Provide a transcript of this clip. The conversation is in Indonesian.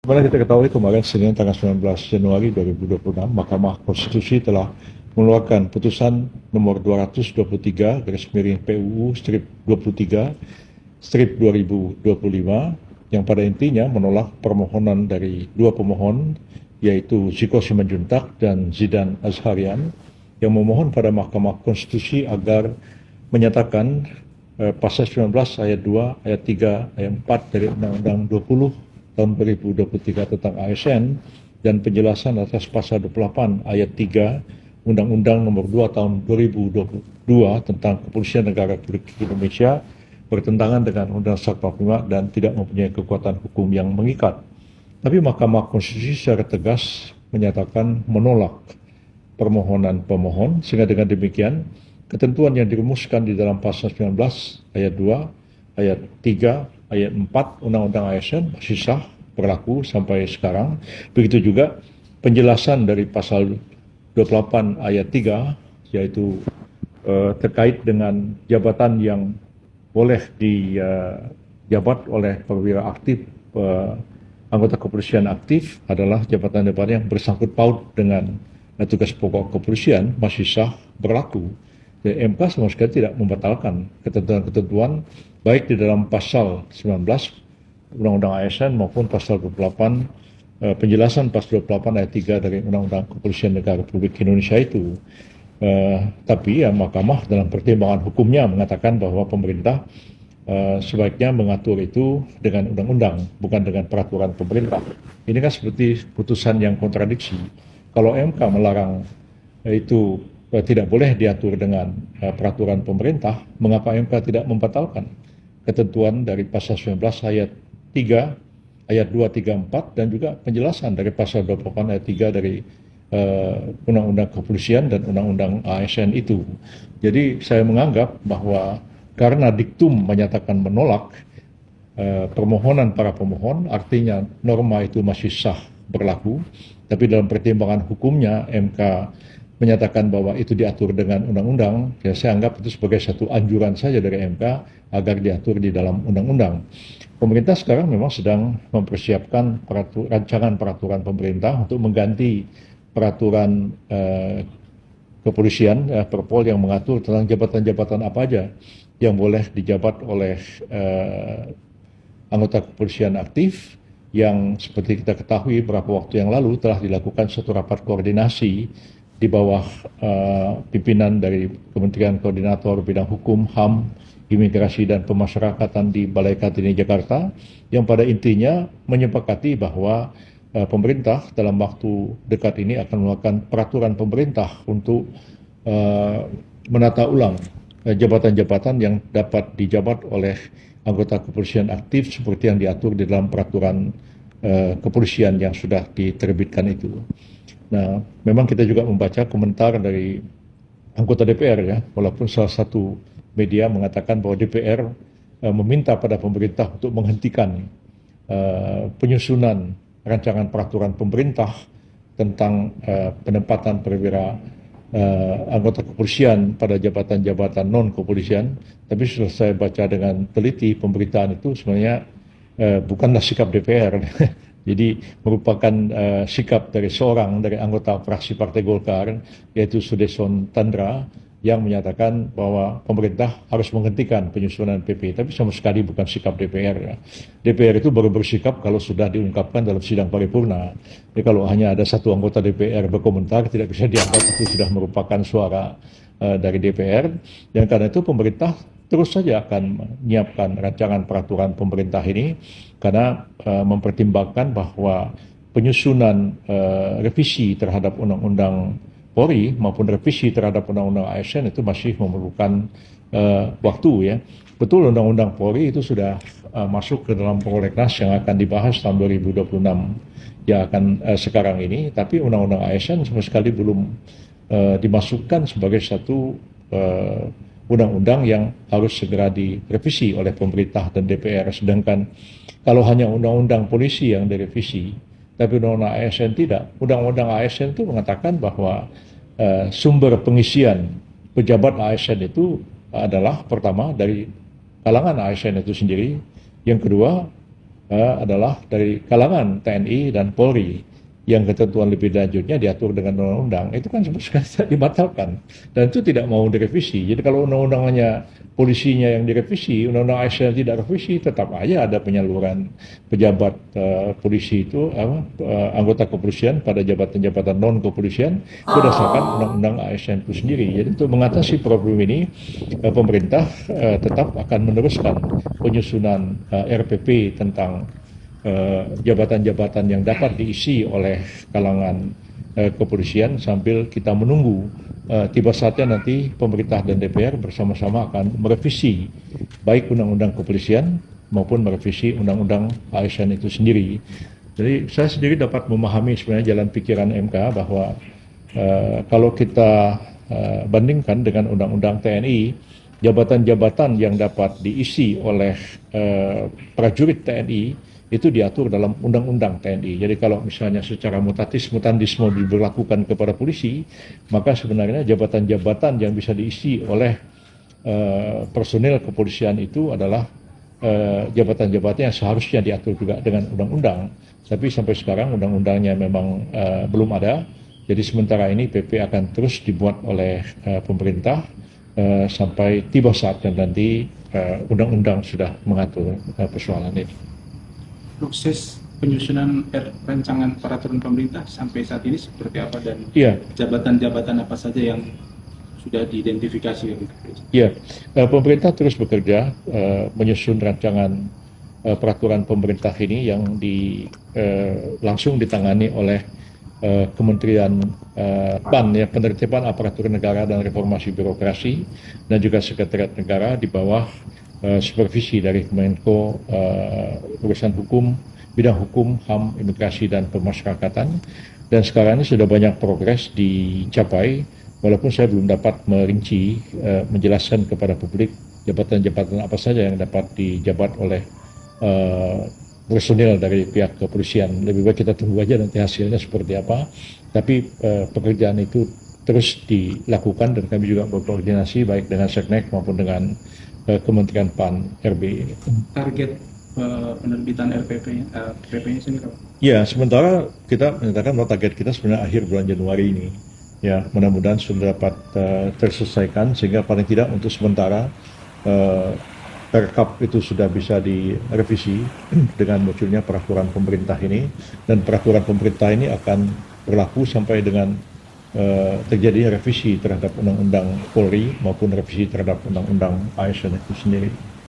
Sebenarnya kita ketahui kemarin Senin tanggal 19 Januari 2026, Mahkamah Konstitusi telah mengeluarkan putusan nomor 223 garis miring PUU strip 23 strip 2025 yang pada intinya menolak permohonan dari dua pemohon yaitu Ziko Simanjuntak dan Zidan Azharian yang memohon pada Mahkamah Konstitusi agar menyatakan pasal 19 ayat 2, ayat 3, ayat 4 dari Undang-Undang 20 tahun 2023 tentang ASN dan penjelasan atas pasal 28 ayat 3 Undang-Undang nomor 2 tahun 2022 tentang Kepolisian Negara Republik Indonesia bertentangan dengan Undang-Undang 45 dan tidak mempunyai kekuatan hukum yang mengikat. Tapi Mahkamah Konstitusi secara tegas menyatakan menolak permohonan pemohon, sehingga dengan demikian ketentuan yang dirumuskan di dalam pasal 19 ayat 2, ayat 3, ayat 4 Undang-Undang ASN masih sah berlaku sampai sekarang. Begitu juga penjelasan dari pasal 28 ayat 3 yaitu terkait dengan jabatan yang boleh dijabat oleh perwira aktif, anggota kepolisian aktif adalah jabatan-jabatan yang bersangkut paut dengan tugas pokok kepolisian masih sah berlaku. Dan MK sama sekali tidak membatalkan ketentuan-ketentuan baik di dalam pasal 19 Undang-Undang ASN maupun pasal 28 penjelasan pasal 28 ayat 3 dari Undang-Undang Kepolisian Negara Republik Indonesia itu. Tapi ya Mahkamah dalam pertimbangan hukumnya mengatakan bahwa pemerintah sebaiknya mengatur itu dengan undang-undang, bukan dengan peraturan pemerintah. Ini kan seperti putusan yang kontradiksi. Kalau MK melarang itu tidak boleh diatur dengan peraturan pemerintah, mengapa MK tidak membatalkan ketentuan dari pasal 19 ayat 3, ayat 2, 3, 4, dan juga penjelasan dari pasal 28 ayat 3 dari Undang-Undang Kepolisian dan Undang-Undang ASN itu. Jadi saya menganggap bahwa karena diktum menyatakan menolak permohonan para pemohon, artinya norma itu masih sah berlaku, tapi dalam pertimbangan hukumnya MK menyatakan bahwa itu diatur dengan undang-undang, ya saya anggap itu sebagai satu anjuran saja dari MK agar diatur di dalam undang-undang. Pemerintah sekarang memang sedang mempersiapkan rancangan peraturan pemerintah untuk mengganti peraturan kepolisian, Perpol yang mengatur tentang jabatan-jabatan apa aja yang boleh dijabat oleh anggota kepolisian aktif, yang seperti kita ketahui beberapa waktu yang lalu telah dilakukan satu rapat koordinasi di bawah pimpinan dari Kementerian Koordinator Bidang Hukum, HAM, Imigrasi dan Pemasyarakatan di Balai Kartini Jakarta, yang pada intinya menyepakati bahwa pemerintah dalam waktu dekat ini akan melakukan peraturan pemerintah untuk menata ulang jabatan-jabatan yang dapat dijabat oleh anggota kepolisian aktif seperti yang diatur di dalam peraturan kepolisian yang sudah diterbitkan itu. Nah, memang kita juga membaca komentar dari anggota DPR ya, walaupun salah satu media mengatakan bahwa DPR meminta pada pemerintah untuk menghentikan penyusunan rancangan peraturan pemerintah tentang penempatan perwira anggota kepolisian pada jabatan-jabatan non-kepolisian. Tapi setelah saya baca dengan teliti pemberitaan itu sebenarnya bukanlah sikap DPR. Jadi merupakan sikap dari seorang dari anggota fraksi Partai Golkar, yaitu Sudeson Tandra, yang menyatakan bahwa pemerintah harus menghentikan penyusunan PP, tapi sama sekali bukan sikap DPR. DPR itu baru bersikap kalau sudah diungkapkan dalam sidang paripurna. Jadi kalau hanya ada satu anggota DPR berkomentar, tidak bisa dianggap itu sudah merupakan suara dari DPR. Dan karena itu pemerintah terus saja akan menyiapkan rancangan peraturan pemerintah ini, karena mempertimbangkan bahwa penyusunan revisi terhadap Undang-Undang Polri maupun revisi terhadap Undang-Undang ASN itu masih memerlukan waktu ya. Betul Undang-Undang Polri itu sudah masuk ke dalam prolegnas yang akan dibahas tahun 2026 yang akan sekarang ini, tapi Undang-Undang ASN sama sekali belum dimasukkan sebagai satu undang-undang yang harus segera direvisi oleh pemerintah dan DPR. Sedangkan kalau hanya Undang-Undang Polisi yang direvisi, tapi Undang-Undang ASN tidak. Undang-Undang ASN itu mengatakan bahwa sumber pengisian pejabat ASN itu adalah pertama dari kalangan ASN itu sendiri, yang kedua adalah dari kalangan TNI dan Polri, yang ketentuan lebih lanjutnya diatur dengan undang-undang, itu kan sama sekali tidak dibatalkan dan itu tidak mau direvisi. Jadi kalau undang-undangnya polisinya yang direvisi, undang-undang ASN tidak revisi, tetap aja ada penyaluran pejabat polisi itu anggota kepolisian pada jabatan-jabatan non kepolisian berdasarkan undang-undang ASN itu sendiri. Jadi untuk mengatasi problem ini, pemerintah tetap akan meneruskan penyusunan RPP tentang jabatan-jabatan yang dapat diisi oleh kalangan kepolisian sambil kita menunggu tiba saatnya nanti pemerintah dan DPR bersama-sama akan merevisi baik undang-undang kepolisian maupun merevisi undang-undang ASN itu sendiri. Jadi saya sendiri dapat memahami sebenarnya jalan pikiran MK bahwa kalau kita bandingkan dengan undang-undang TNI, jabatan-jabatan yang dapat diisi oleh prajurit TNI itu diatur dalam undang-undang TNI. Jadi kalau misalnya secara mutatis mutandis mau diberlakukan kepada polisi, maka sebenarnya jabatan-jabatan yang bisa diisi oleh personil kepolisian itu adalah jabatan-jabatan yang seharusnya diatur juga dengan undang-undang. Tapi sampai sekarang undang-undangnya memang belum ada. Jadi sementara ini PP akan terus dibuat oleh pemerintah sampai tiba saatnya nanti undang-undang sudah mengatur persoalan ini. Proses penyusunan rancangan peraturan pemerintah sampai saat ini seperti apa dan jabatan-jabatan apa saja yang sudah diidentifikasi? Iya, pemerintah terus bekerja menyusun rancangan peraturan pemerintah ini yang langsung ditangani oleh Kementerian PAN, ya, Penertiban Aparatur Negara dan Reformasi Birokrasi, dan juga Sekretariat Negara di bawah supervisi dari Kemenko urusan hukum, bidang hukum, HAM, imigrasi dan pemasyarakatan. Dan sekarang ini sudah banyak progres dicapai, walaupun saya belum dapat merinci menjelaskan kepada publik jabatan-jabatan apa saja yang dapat dijabat oleh personil dari pihak kepolisian. Lebih baik kita tunggu aja nanti hasilnya seperti apa. Tapi pekerjaan itu terus dilakukan dan kami juga berkoordinasi baik dengan Seknek maupun dengan Kementerian PAN RB. Target penerbitan RPP-nya sendiri? Ya, sementara kita menyatakan bahwa target kita sebenarnya akhir bulan Januari ini. Ya, mudah-mudahan sudah dapat terselesaikan sehingga paling tidak untuk sementara Perkap itu sudah bisa direvisi dengan munculnya peraturan pemerintah ini, dan peraturan pemerintah ini akan berlaku sampai dengan terjadinya revisi terhadap Undang-Undang Polri maupun revisi terhadap Undang-Undang ASN itu sendiri.